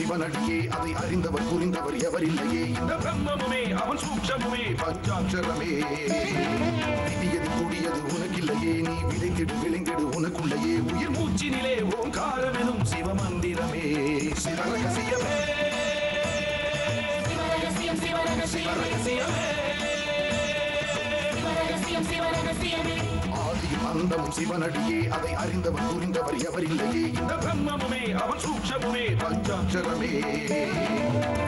சிவனடியே அதை அறிந்தவர் புரிந்தவர் எவரில்லையே இந்த பிரம்மமுமே அவன் சூக்ஷமுமே பஞ்சாட்சரமே விதியது கூடியது உனக்கில்லையே நீ விளைந்திடு விளைந்திடு உனக்குள்ளையே உயிர் மூச்சினிலே ஓங்காரமெனும் சிவமந்திரமே சிவரகசியமே சிவரகசியமே ஆதியும் அந்தமும் சிவனடியே அதை அறிந்தவர் புரிந்தவர் எவரில்லையே இந்த பிரம்மமுமே அவன் சூக்ஷமுமே பஞ்சாட்சரமே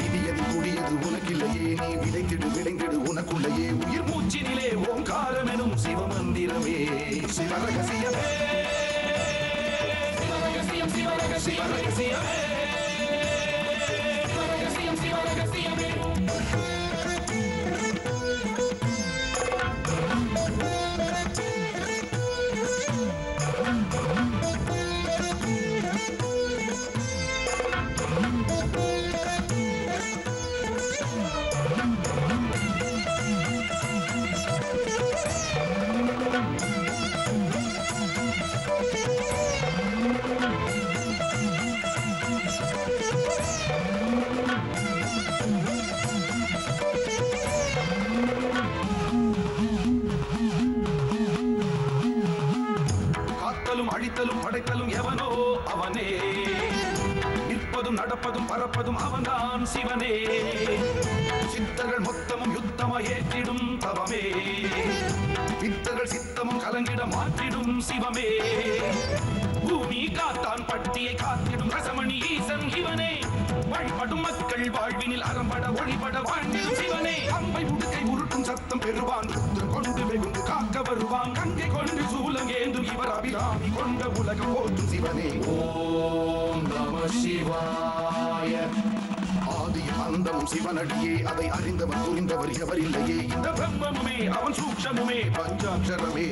விதியது கூடியது உனக்கில்லையே நீ விளைந்திடு விளைந்திடு உனக்குள்ளையே உயிர் மூச்சினிலே ஓங்காரமெனும் சிவமந்திரமே சிவரகசியமே சிவரகசியமே அழித்தலும் படைத்தலும் எவனோ அவனே நிற்பதும் நடப்பதும் பறப்பதும் அவன்தான் சிவனே சித்தர்கள் மொத்தமும் யுத்தமாய் ஏற்றிடும் தவமே பித்தர்கள் சித்தமும் கலங்கிட மாற்றிடும் சிவமே பூமி காத்தான் பட்டியை காத்திடும் ரசமணி ஈசன் இவனே வழிபடும் மக்கள் வாழ்வினில் அறம்பட ஒளிபட வாழ்ந்திடும் சிவனே அம்பை உடுக்கை உருட்டும் சத்தம் பெறுவான் கொண்டு வெகுண்டு காக்க வருவான் கங்கை கொண்டு சூலங்கேந்தும் இவர் அபிராமி கொண்ட உலகம் போற்றும் சிவனே ஓம் நம சிவாய ஆதியும் அந்தமும் சிவனடியே அதை அறிந்தவர் புரிந்தவர் எவரில்லையே இந்த பிரம்மமுமே அவன் சூக்ஷமுமே பஞ்சாட்சரமே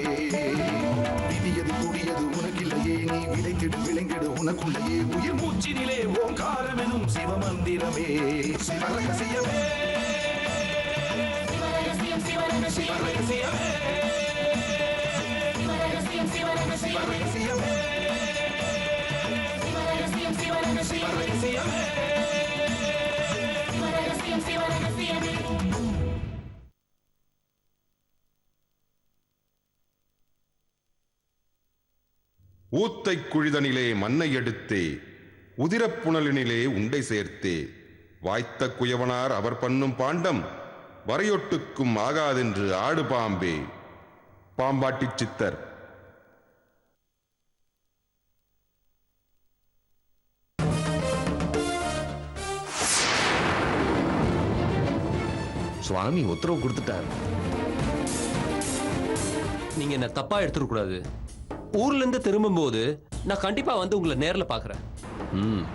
விதியது கூடியது உனக்கில்லையே நீ விளைந்திடு விளைந்திடு உனக்குள்ளையே உயிர் மூச்சினிலே ஓங்காரமெனும் சிவமந்திரமே சிவரகசியமே சிவரகசியமே சிவரகசியமே சிவரகசியமே ஊத்தை குழிதனிலே மண்ணை எடுத்தே உதிரப்புணலினிலே உண்டை சேர்த்தே வாய்த்த குயவனார் அவர் பண்ணும் பாண்டம் வரையொட்டுக்கும் ஆகாதென்று ஆடு பாம்பே. பாம்பாட்டிச் சித்தர். சுவாமி உத்தரவு கொடுத்துட்டார். நீங்க என்ன தப்பா எடுத்துக்க கூடாது. ஊர்ல இருந்து திரும்பும் போது நான் கண்டிப்பா வந்து உங்களை நேர்ல பாக்குறேன்.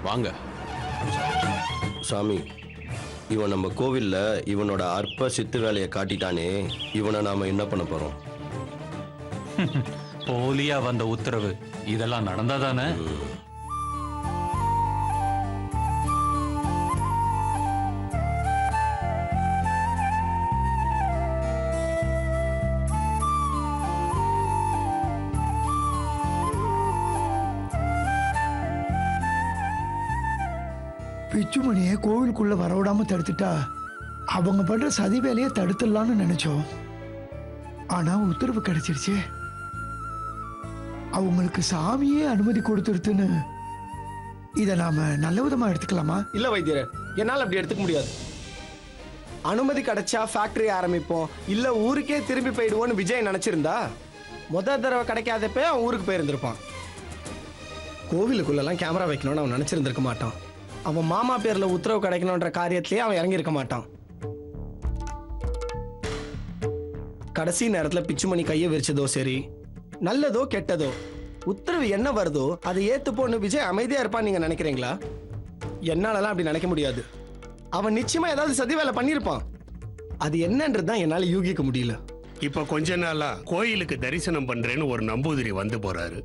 வாங்க. சாமி, இவன் நம்ம கோவில்ல இவனோட அற்ப சித்து வேலையை காட்டிட்டானே, இவனை நாம என்ன பண்ண போறோம்? போலியா வந்த உத்தரவு இதெல்லாம் நடந்தாதானே? பிச்சுமணியை கோவிலுக்குள்ள வரவிடாம தடுத்துட்டா அவங்க பண்ற சதி வேலையை தடுத்துடலான்னு நினைச்சோம். ஆனா உத்தரவு கிடைச்சிருச்சு. அவங்களுக்கு சாமியே அனுமதி கொடுத்துருத்துன்னு இதை நாம நல்ல விதமா எடுத்துக்கலாமா? இல்ல வைத்தியர், என்னால் அப்படி எடுத்துக்க முடியாது. அனுமதி கிடைச்சா ஃபேக்டரி ஆரம்பிப்போம், இல்ல ஊருக்கே திரும்பி போயிடுவோன்னு விஜய் நினைச்சிருந்தா முதல் தடவை கிடைக்காதப்ப அவன் ஊருக்கு போயிருந்திருப்பான். கோவிலுக்குள்ளெல்லாம் கேமரா வைக்கணும்னு அவன் நினைச்சிருந்திருக்க மாட்டான். அவன் மாமா பேர்ல உத்தரவு கிடைக்கணும்ன்ற காரியத்திலேயே அவன் இறங்கியிருக்க மாட்டான். கடைசி நேரத்துல பிச்சுமணி கையை விரிச்சதோ சரி, நல்லதோ கெட்டதோ, உத்தரவு என்ன வருதோ அதை ஏத்துப்போன்னு விஜய் அமைதியா இருப்பான்னு நீங்க நினைக்கிறீங்களா? என்னாலலாம் அப்படி நினைக்க முடியாது. அவன் நிச்சயமா ஏதாவது சதி வேலை பண்ணியிருப்பான். அது என்னன்றதுதான் என்னால யூகிக்க முடியல. இப்ப கொஞ்ச நாளா கோயிலுக்கு தரிசனம் பண்றேன்னு ஒரு நம்பூதிரி வந்து போறாரு.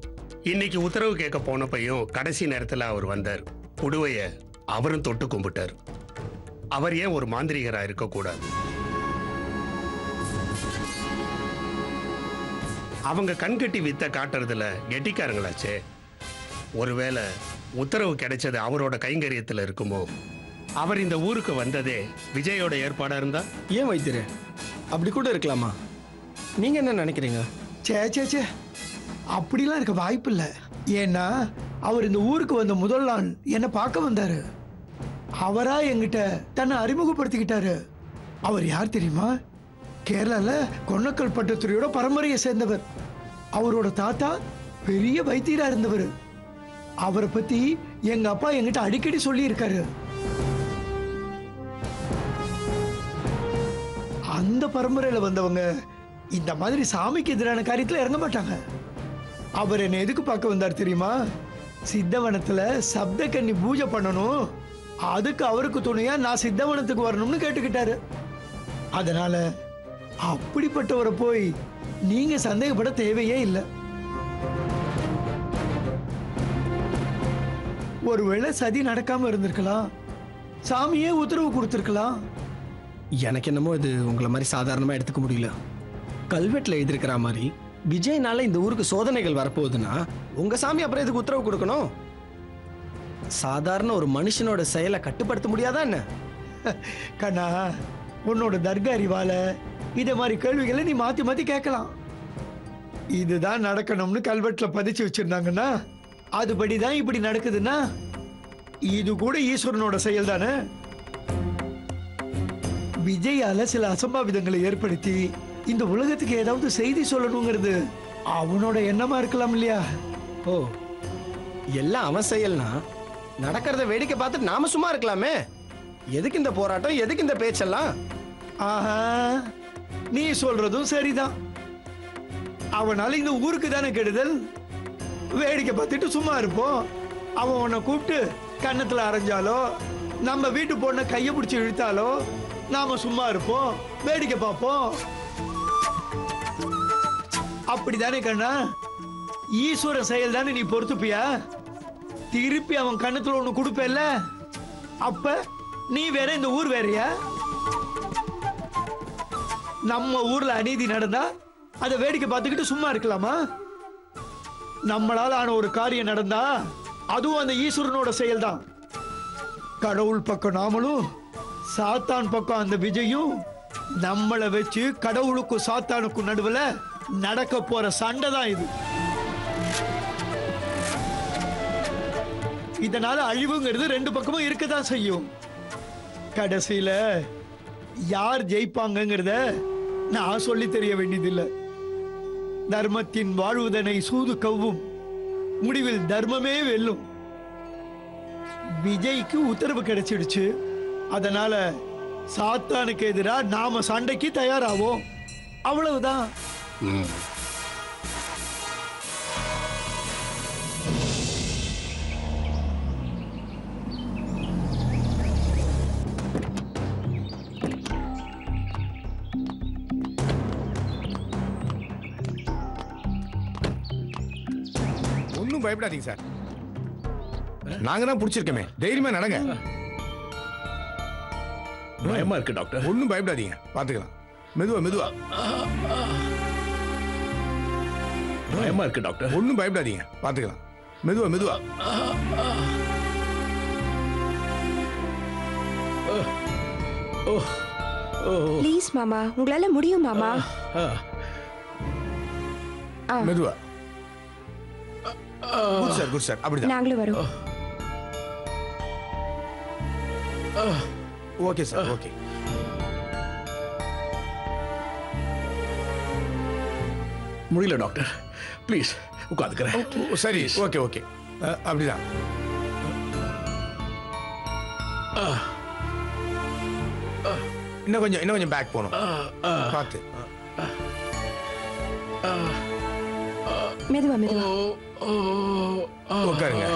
இன்னைக்கு உத்தரவு கேட்க போனப்பையும் கடைசி நேரத்துல அவர் வந்தார். புடுவைய அவரும் தொட்டு கும்பிட்டார். அவர் ஏன் ஒரு மாந்திரிகரா இருக்க கூடாது? அவங்க கண்கட்டி வித்த காட்டுறதுல கெட்டிக்காரங்களாச்சே. ஒருவேளை உத்தரவு கிடைச்சது அவரோட கைங்கரியத்தில் இருக்குமோ அவர் இந்த ஊருக்கு வந்ததே விஜயோட ஏற்பாடா இருந்தா? ஏன் வைத்தியரே, அப்படி கூட இருக்கலாமா? நீங்க என்ன நினைக்கிறீங்க? சே அப்படிலாம் இருக்க வாய்ப்பு இல்லை. ஏன்னா அவர் இந்த ஊருக்கு வந்த முதல் நாள் என்னை பார்க்க வந்தாரு. அவரா என்கிட்ட தன்னை அறிமுகப்படுத்திக்கிட்டாரு. அவர் யார் தெரியுமா? கேரளால கொன்னக்கல் பட்டத்துறையோட பரம்பரையை சேர்ந்தவர். அவரோட தாத்தா பெரிய வைத்தியரா இருந்தவர். அவரை பத்தி எங்க அப்பா என்கிட்ட அடிக்கடி சொல்லி இருக்காரு. அந்த பரம்பரையில வந்தவங்க இந்த மாதிரி சாமிக்கு எதிரான காரியத்துல இறங்க மாட்டாங்க. அவர் என்னை எதுக்கு பார்க்க வந்தார் தெரியுமா? சித்தவனத்துல சப்த கன்னி பூஜை பண்ணணும், அதுக்கு அவருக்கு துணையா நான் சித்தவனத்துக்கு வரணும்னு கேட்டுக்கிட்டாரு. அதனால அப்படிப்பட்டவரை போய் நீங்க சந்தேகப்பட தேவையே இல்லை. ஒருவேளை சதி நடக்காம இருந்திருக்கலாம், சாமியே உத்தரவு கொடுத்திருக்கலாம். எனக்கு என்னமோ இது உங்களை மாதிரி சாதாரணமா எடுத்துக்க முடியல. கல்வெட்டுல எழுதியிருக்கிற மாதிரி விஜய்னால இந்த ஊருக்கு சோதனைகள் வரப்போகுதுன்னா உங்க சாமி அப்புறம் இதுக்கு உத்தரவு கொடுக்கணும். சாதாரண ஒரு மனுஷனோட செயலை கட்டுப்படுத்த முடியாதா என்ன? கண்ணா, உன்னோட தர்க்க அறிவால இதை மாதிரி கேள்விகளை நீ மாத்தி மாத்தி கேட்கலாம். இதுதான் நடக்கணும்னு கல்வெட்டுல பதிச்சு வச்சிருந்தாங்கன்னா அதுபடிதான் இப்படி நடக்குதுன்னா இது கூட ஈஸ்வரனோட செயல் தானே. விஜயால சில அசம்பாவிதங்களை ஏற்படுத்தி இந்த உலகத்துக்கு ஏதாவது செய்தி சொல்லணுங்கிறது அவனோட எண்ணமா இருக்கலாம் இல்லையா? ஓ, எல்லாம் அவன் செயல்னா நடக்கிறத வேடிக்கை பார்த்துட்டு நாம சும்மா இருக்கலாமே. எதுக்கு இந்த போராட்டம், எதுக்கு இந்த பேச்செல்லாம்? ஆஹா, நீ சொல்றதும் சரிதான். அவனால இந்த ஊருக்கு தானே கெடுதல். வேடிக்கை பார்த்துட்டு சும்மா இருப்போம். அவன் உன்னை கூப்பிட்டு கன்னத்துல அரைஞ்சாலோ நம்ம வீட்டு பொண்ணை கையை பிடிச்சி இழுத்தாலோ நாம சும்மா இருப்போம், வேடிக்கை பார்ப்போம். அப்படித்தானே கண்ணா? ஈஸ்வர செயல் தானே நீ பொறுத்துப்பியா? திருப்பி அவன் கன்னத்துல ஒண்ணு கொடுப்பேல்ல, அப்ப நீ வேற இந்த ஊர் வேறயா? நம்ம ஊர்ல அநீதி நடந்தா அதை வேடிக்கை பார்த்துக்கிட்டு சும்மா இருக்கலாமா? நம்மளால ஆன ஒரு காரியம் நடந்தா அதுவும் அந்த ஈஸ்வரனோட செயல்தான். கடவுள் பக்கம் நாமளும், சாத்தான் பக்கம் அந்த விஜயும், நம்மளை வச்சு கடவுளுக்கும் சாத்தானுக்கும் நடுவுல நடக்க போற சண்டை தான் இது. இதனால அழிவுங்கிறது ரெண்டு பக்கமும் இருக்கதான் செய்யும். கடைசியில யார் ஜெயிப்பாங்கங்கிறத நான் சொல்லி தெரிய வேண்டியதில்லை. தர்மத்தின் வாழ்வுதனை சூது கவ்வும், முடிவில் தர்மமே வெல்லும். விஜய்க்கு உத்தரவு கிடைச்சிடுச்சு. அதனால சாத்தானுக்கு எதிராக நாம சண்டைக்கு தயாராவோம், அவ்வளவுதான். ஒன்றும் பயப்படாதீங்க சார், நாங்க தான் பிடிச்சிருக்கோமே, தைரியமா நடங்க. பயமா இருக்கு டாக்டர். ஒன்றும் பயப்படாதீங்க, பார்த்துக்கலாம். மெதுவா மெதுவா. பயமா இருக்கு டாக்டர். ஒன்றும் பயப்படாதீங்க, பார்த்துக்கலாம். மெதுவா மெதுவா. ப்ளீஸ் மாமா, உங்களால முடியும் மாமா. மெதுவா. Good sir, good sir. அப்படிதான். நாங்களும் வரோம். Okay sir, okay. முடியல டாக்டர், ப்ளீஸ் உட்காந்துக்கிறேன். சரி, ஓகே ஓகே. அப்படிதான். இன்னும் கொஞ்சம் பேக் போகணும், பார்த்து. மெதுவா மெதுவா உட்காருங்க.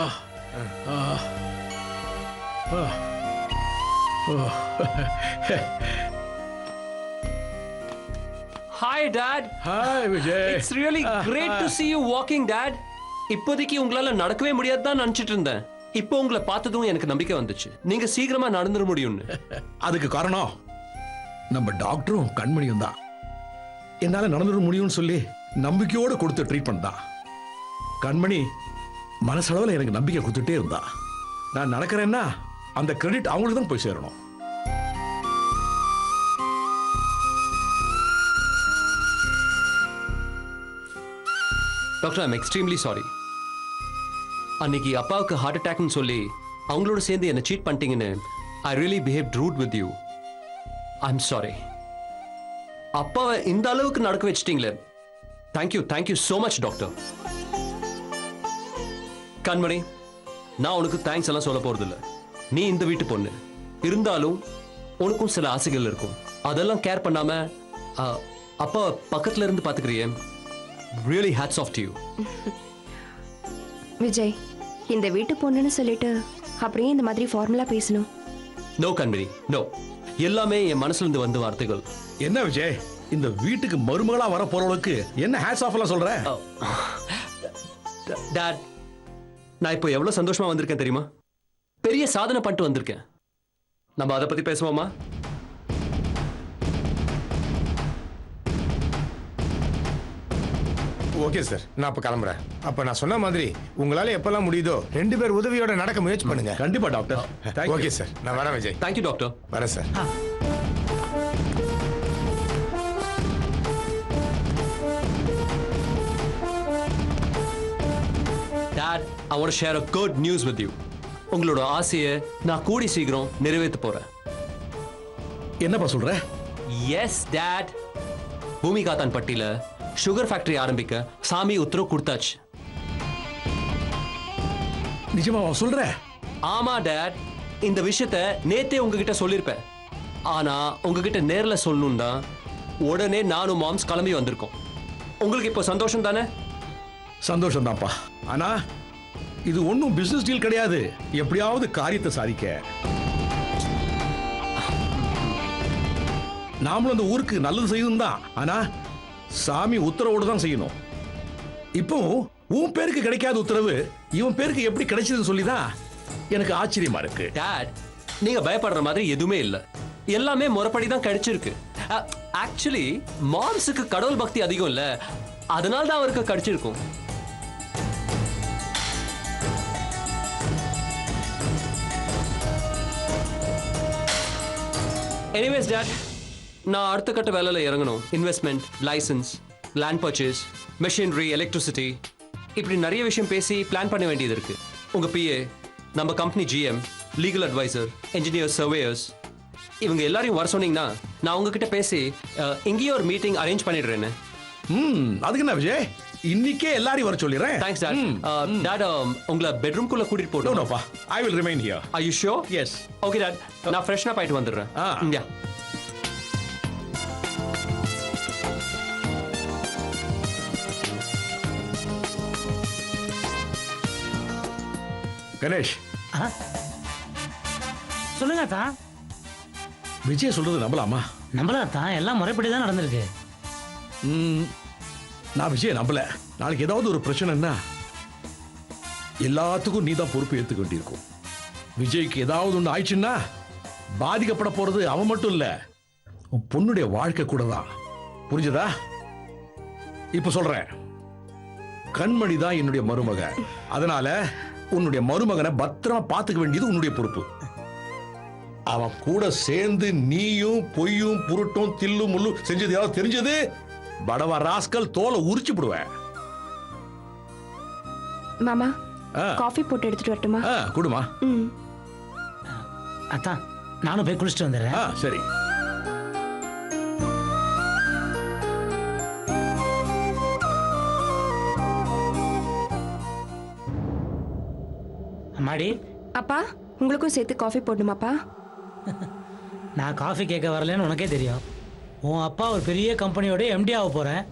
Hi Dad. Hi Vijay. It's really great to see you walking Dad. இப்போதைக்கு உங்களால நடக்கவே முடியாதுதான் நினைச்சிட்டு இருந்தேன். இப்போ உங்களை பார்த்ததும் எனக்கு நம்பிக்கை வந்துச்சு, நீங்க சீக்கிரமா நடந்துட முடியும்னு. அதுக்கு காரணம் நம்ம டாக்டரும் கண்மணியும் தான். என்னால நடந்துட முடியும்னு சொல்லி நம்பிக்கையோட கொடுத்த ட்ரீட்மெண்ட் தான். கண்மணி மனசளவில் எனக்கு நம்பிக்கை கொடுத்துட்டே இருந்தா. நான் நடக்கிறேன்னா அந்த கிரெடிட் அவங்களுக்கு தான் போய் சேரணும். Doctor, I'm extremely sorry. அன்னைக்கு அப்பாவுக்கு ஹார்ட் அட்டாக்னு சொல்லி அவங்களோட சேர்ந்து என்னை சீட் பண்ணிட்டீங்கன்னு I really behave rude with you. I'm sorry. அப்பாவை இந்த அளவுக்கு நடக்க வச்சிட்டீங்களே. Thank you so much doctor. Kanmani, நான் உனக்கு தேங்க்ஸ் எல்லாம் சொல்ல போறதில்ல. நீ இந்த வீட்டு பொண்ணு இருந்தாலும் உனக்கும் சில ஆசைகள் இருக்கும். அதெல்லாம் கேர் பண்ணாம அப்பா பக்கத்துல இருந்து பாத்துக்கிறியே. Really hats off to you. Vijay, இந்த வீட்டு பொண்ணுன்னு சொல்லிட்டு அப்படியே இந்த மாதிரி ஃபார்முலா பேசணும்? நோ கண்மணி, நோ. எல்லாமே என் மனசுல இருந்து வந்த வார்த்தைகள். என்ன விஜய், இந்த வீட்டுக்கு மருமகளா வர போறவளுக்கு என்ன ஹேட்ஸ் ஆஃப் எல்லாம் சொல்ற? டாட், நான் இப்போ எவ்வளவு சந்தோஷமா வந்திருக்கேன் தெரியுமா? பெரிய சாதனை பண்ணிட்டு வந்திருக்கேன். நம்ம அதை பத்தி பேசுவோமா? ஓகே சார், நான் அப்ப கிளம்புறேன். அப்ப நான் சொன்ன மாதிரி உங்களால எப்பெல்லாம் முடியுதோ 2 பேர் உதவியோட நடக்க முயற்சி பண்ணுங்க. கண்டிப்பா டாக்டர். ஓகே சார், நான் வரேன் விஜய். Thank you doctor. வரேன் sir. Dad, I want to share a good news with you. உங்களோட ஆசையை நான் கூடி சீக்கிரம் நிறைவேற்ற போறேன். என்னப்பா சொல்ற? Yes dad. பூமிகாத்தான் பட்டியில சுகர் ஃபேக்டரி ஆரம்பிக்க சாமி உத்தரவு கொடுத்தாச்சு. நிஜமாவா சொல்ற? ஆமா டாட். இந்த விஷயத்தை நேத்தே உங்ககிட்ட சொல்லியிருப்பேன். ஆனா உங்ககிட்ட நேர்ல சொல்லணும் தான் உடனே நானும் மாம்ஸ் கிளம்பி வந்திருக்கோம். உங்களுக்கு இப்போ சந்தோஷம் தானே? சந்தோஷம் தான்ப்பா. ஆனா இது ஒன்றும் பிசினஸ் டீல் கிடையாது. எப்படியாவது காரியத்தை சாதிக்க நாமளும் அந்த ஊருக்கு நல்லது செய்யணும் தான். ஆனா சாமி உத்தரவோடு தான் செய்யணும். இப்போ உன் பேருக்கு கிடைக்காத உத்தரவு இவன் பேருக்கு எப்படி கிடைச்சதுன்னு சொல்லிதான் எனக்கு ஆச்சரியமா இருக்கு. டாட், நீங்க பயப்படுற மாதிரி எதுவுமே இல்ல. எல்லாமே முறைப்படி தான் கிடைச்சிருக்கு. ஆக்சுவலி மாம்ஸுக்கு கடவுள் பக்தி அதிகம் இல்ல, அதனால தான் அவருக்கு கிடைச்சிருக்கும். எனிவேஸ் டாட், நான் அடுத்த கட்ட வேலையில இறங்கணும். Investment, licence, land purchase, machinery, electricity, இப்படி நிறைய விஷயம் பேசி பிளான் பண்ண வேண்டியது இருக்கு. உங்க பிஏ, நம்ம company GM, legal advisor, engineers, surveyors, இவங்க எல்லாரையும் வர சொன்னீங்கன்னா நான் உங்ககிட்ட பேசி இங்கேயே ஒரு மீட்டிங் அரேஞ்ச் பண்ணிடுறேன்னு. அதுக்கு என்ன விஜய், இன்னைக்கே எல்லாரையும் வர சொல்லிடுறேன். Thanks dot. டாட், உங்களை பெட்ரூம்குள்ள கூட்டிட்டு போறோம். நோப்பா, I will remain here. Are you sure? Yes. Okay dad, நான் ஃப்ரெஷ்னா போயிட்டு வந்துடுறேன். யா. கணேஷ், சொல்லுங்க தான். விஜய் சொல்றது நம்பலாமா? நம்பலாம் தான், எல்லாம் முறைப்படி தான் நடந்திருக்கு. நான் விஜய் நம்பல. நாளைக்கு ஏதாவது ஒரு பிரச்சனைன்னா எல்லாத்துக்கும் நீ தான் பொறுப்பு ஏற்றுக்க வேண்டியிருக்கும். விஜய்க்கு ஏதாவது ஒன்று ஆயிடுச்சுன்னா பாதிக்கப்பட போறது அவன் மட்டும் இல்ல, உன் பொண்ணுடைய வாழ்க்கை கூட தான். புரிஞ்சதா? இப்ப சொல்றேன், கண்மணி தான் என்னுடைய மருமக. அதனால உன்னுடைய மருமகனை பத்திரமா பார்த்துக்க வேண்டியது உன்னுடைய பொறுப்பு. அவன் கூட சேர்ந்து நீயும் பொய்யும் புருட்டும் தில்லும் முள்ளும் செஞ்சது யாராவது தெரிஞ்சது, படவா ராஸ்கல் தோலை உரிச்சு போடுவேன். மாமா, காஃபி போட்டு எடுத்துட்டு வரட்டுமா? குடுமா. அத்தான், நானும் போய் குளிச்சுட்டு வந்துடுறேன். சரி. அம்மாடி. அப்பா, உங்களுக்கும் சேர்த்து காஃபி போடணுமாப்பா? நான் காஃபி கேட்க வரலன்னு உனக்கே தெரியும். உன் அப்பா ஒரு பெரிய கம்பெனியோட MD ஆக போறேன்,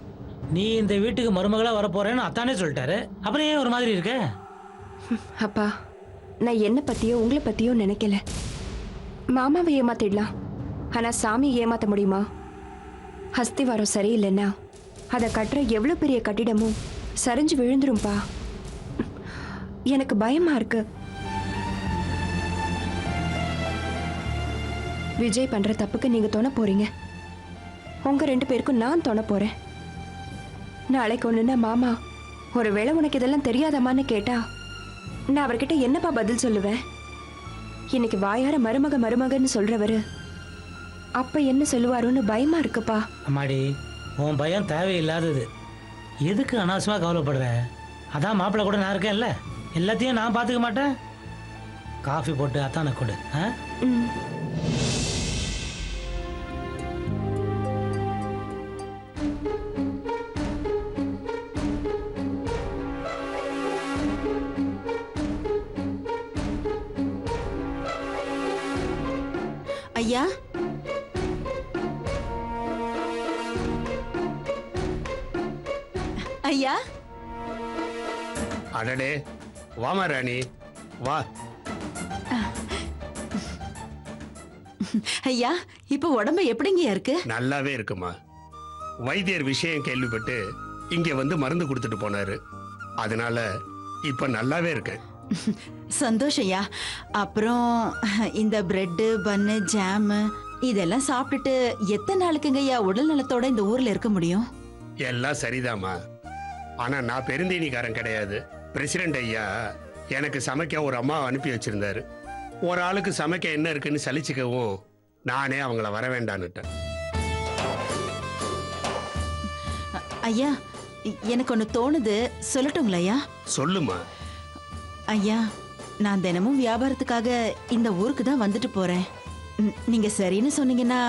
நீ இந்த வீட்டுக்கு மருமகளா வர போறேன்னு அத்தானே சொல்லிட்டாரு. அப்புறம் ஏன் ஒரு மாதிரி இருக்க? அப்பா, நான் என்ன பத்தியோ உங்களை பத்தியோ நினைக்கல. மாமாவை ஏமாத்திடலாம், ஆனா சாமியை ஏமாத்த முடியுமா? அஸ்திவாரம் சரியில்லைன்னா அதை கட்டுற எவ்வளவு பெரிய கட்டிடமும் சரிஞ்சு விழுந்துரும்பா. எனக்கு பயமா இருக்கு. விஜய் பண்ற தப்புக்கு நீங்க துணை போறீங்க, உங்க 2 பேருக்கும் நான் துணை போறேன். நாளைக்கு ஒண்ணுன்னா மாமா ஒருவேளை உனக்கு இதெல்லாம் தெரியாதமான்னு கேட்டா நான் அவர்கிட்ட என்னப்பா பதில் சொல்லுவேன்? இன்னைக்கு வாயார மருமக மருமகன்னு சொல்றவரு அப்ப என்ன சொல்லுவாரோன்னு பயமா இருக்குப்பா. அம்மாடி, உன் பயம் தேவையில்லாதது. எதுக்கு அனாவசியமா கவலைப்படுற? அதான் மாப்பிள்ளை கூட நான் இருக்கேன்ல, எல்லாத்தையும் நான் பார்த்துக்க மாட்டேன். காஃபி போட்டு அத்தானை கொடு. ம். ஐயா, ஐயா, அடடே, வாமா ராணி, வா. ஐயா, இப்ப உடம்பு எப்படிங்கய்யா இருக்கு? நல்லாவே இருக்குமா. வைத்தியர் விஷயம் கேள்விப்பட்டு இங்க வந்து மருந்து கொடுத்துட்டு போனாரு. அதனால இப்ப நல்லாவே இருக்கேன். சந்தோஷம்யா. அப்புறம் இந்த பிரெட்டு, பன்னு, ஜாமு இதெல்லாம் சாப்பிட்டுட்டு எத்தனை நாளுக்குங்கய்யா உடல் நலத்தோட இந்த ஊர்ல இருக்க முடியும்? எல்லாம் சரிதாம்மா. ஆனா நான் பெருந்தேனிக்காரன் கிடையாது. பிரசிடென்ட் ஐயா எனக்கு சமைக்க ஒரு அம்மா அனுப்பி வச்சிருந்தாரு. ஒரு ஆளுக்கு சமைக்க என்ன இருக்குன்னு சலிச்சுக்கவும் நானே அவங்கள வர வேண்டான்னுட்டேன். ஐயா, எனக்கு ஒன்று தோணுது, சொல்லட்டுங்களா ஐயா? சொல்லுமா. ஐயா, நான் தினமும் வியாபாரத்துக்காக இந்த ஊருக்கு தான் வந்துட்டு போறேன். நீங்க சரின்னு சொன்னீங்கன்னா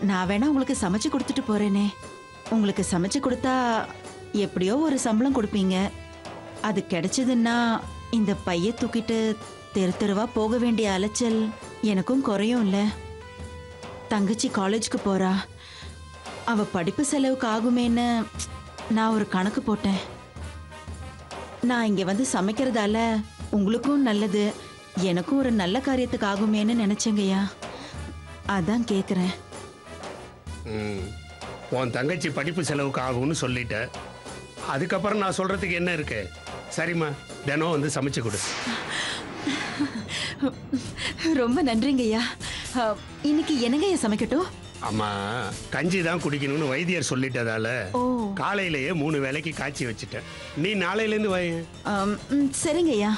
நான் வேணா உங்களுக்கு சமைச்சு கொடுத்துட்டு போறேனே. உங்களுக்கு சமைச்சு கொடுத்தா எப்படியோ ஒரு சம்பளம் கொடுப்பீங்க. அது கிடைச்சதுன்னா இந்த பைய தூக்கிட்டு தெரு தெருவா போக வேண்டிய அலைச்சல் எனக்கும் குறையும் இல்ல. தங்கச்சி காலேஜுக்கு போறா, அவ படிப்பு செலவுக்கு ஆகுமேன்னு நான் ஒரு கணக்கு போட்டேன். நான் இங்க வந்து சமைக்கிறதால உங்களுக்கும் நல்லது, எனக்கும் ஒரு நல்ல காரியத்துக்கு ஆகுமேன்னு நினைச்சேங்கய்யா. அதான் கேக்குறேன். உன் தங்கச்சி படிப்பு செலவுக்கு ஆகும்னு சொல்லிட்ட. அதுக்கப்புறம் நான் சொல்றதுக்கு என்ன இருக்கு? சரிம்மா, தினம் வந்து சமைச்சு கொடு. ரொம்ப நன்றிங்கய்யா. இன்னைக்கு என்னங்கய்யா சமைக்கட்டும்? அம்மா, கஞ்சி தான் குடிக்கணும்னு வைத்தியர் சொல்லிட்டதால காலையிலேயே 3 வேளைக்கு காய்ச்சி வச்சுட்டேன். நீ நாளையில இருந்து வை. சரிங்கய்யா,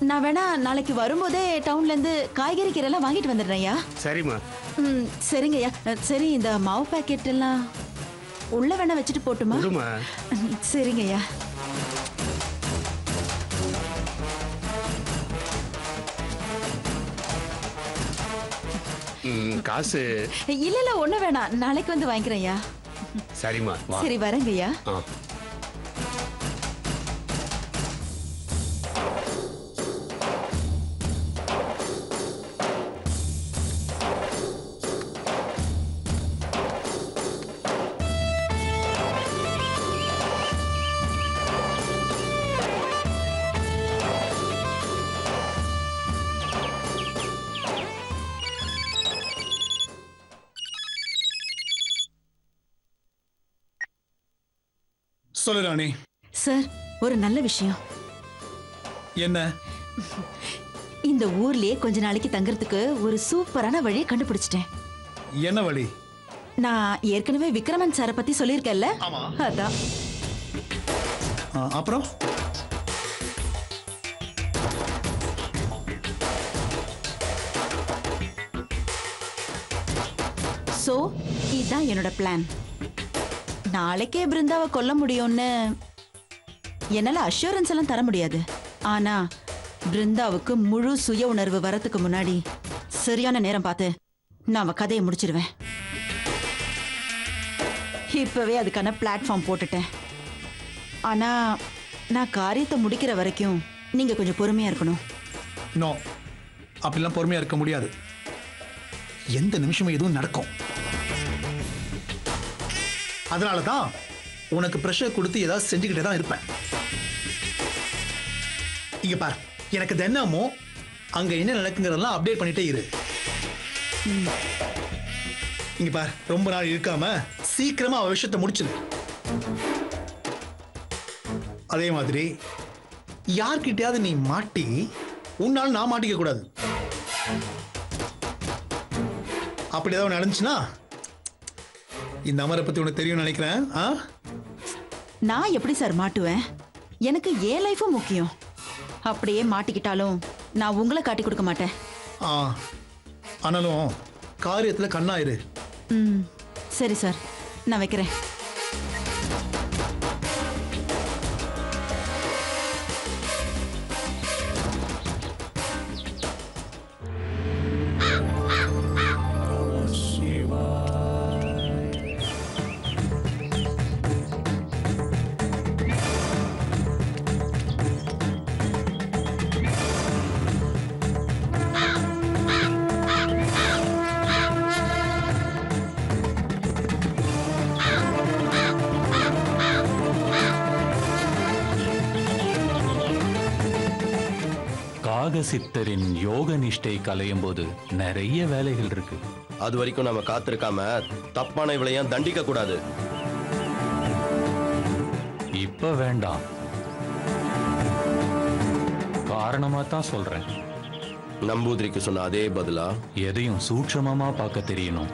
நான் வேணா நாளைக்கு வரும்போதே டவுன்ல இருந்து காய்கறி கீரை எல்லாம் வாங்கிட்டு வந்துடுறேன்யா. சரிம்மா. சரிங்கய்யா. சரி, இந்த மாவு பாக்கெட் எல்லாம் உள்ள வேணா வச்சுட்டு போட்டுமா? சரிங்கய்யா. காசு இல்ல ஒண்ணு வேணாம், நாளைக்கு வந்து வாங்கிக்கிறேன்யா. சரிம்மா. சரி, வரேங்கய்யா. சொல்லு ராணி. சார், ஒரு நல்ல விஷயம். என்ன? இந்த ஊர்லயே கொஞ்ச நாளைக்கு தங்கறதுக்கு ஒரு சூப்பரான வழியை கண்டுபிடிச்சிட்டேன். என்ன வழி? நான் ஏற்கனவே விக்ரமன் சாரை பத்தி சொல்லியிருக்கேன்ல, அதான். அப்புறம் சோ இதுதான் என்னோட பிளான். நாளைக்கே பிருந்தாவை கொல்ல முடியும்னு என்னால அஷூரன்ஸ் எல்லாம் தர முடியாது. ஆனா பிருந்தாவுக்கு முழு சுய உணர்வு வரத்துக்கு முன்னாடி சரியான நேரம் பார்த்து நான் அவ கதையை முடிச்சிருவேன். இப்பவே அதுக்கான பிளாட்ஃபார்ம் போட்டுட்டேன். ஆனா நான் காரியத்தை முடிக்கிற வரைக்கும் நீங்க கொஞ்சம் பொறுமையா இருக்கணும். நோ, அப்படிலாம் பொறுமையா இருக்க முடியாது. எந்த நிமிஷமும் எதுவும் நடக்கும். அதனால தான் உனக்கு ப்ரெஷர் கொடுத்து ஏதாவது செஞ்சுக்கிட்டே தான் இருப்பேன். இங்க பார், எனக்கு தினமும் அங்க என்ன நடக்குங்கிறதெல்லாம் அப்டேட் பண்ணிட்டே இரு. இங்க பார், ரொம்ப நாள் இருக்காம சீக்கிரமா அவ விஷயத்தை முடிச்சிரு. அதே மாதிரி யார்கிட்டயாவது நீ மாட்டி உன்னால நான் மாட்டிக்க கூடாது. அப்படி ஏதாவது நடந்துச்சுன்னா, இந்த அமரை பத்தி உனக்கு தெரியும் நினைக்கிறேன். நான் எப்படி சார் மாட்டுவேன்? எனக்கு ஏன் லைஃபும் முக்கியம். அப்படியே மாட்டிக்கிட்டாலும் நான் உங்களை காட்டி கொடுக்க மாட்டேன். ஆ ஆனாலும் காரியத்தில் கண்ணாயிரு. ம் சரி சார், நான் வைக்கிறேன். சித்தரின் யோக நிஷ்டை கலையும் போது நிறைய வேலைகள் இருக்கு. அது வரைக்கும் நம்ம காத்திருக்காம தப்பான இவளையும் தண்டிக்க கூடாது. இப்ப வேண்டாம், காரணமா தான் சொல்றேன். நம்பூதிரிக்கு சொன்ன அதே பதிலா எதையும் சூட்சமமா பார்க்க தெரியணும்.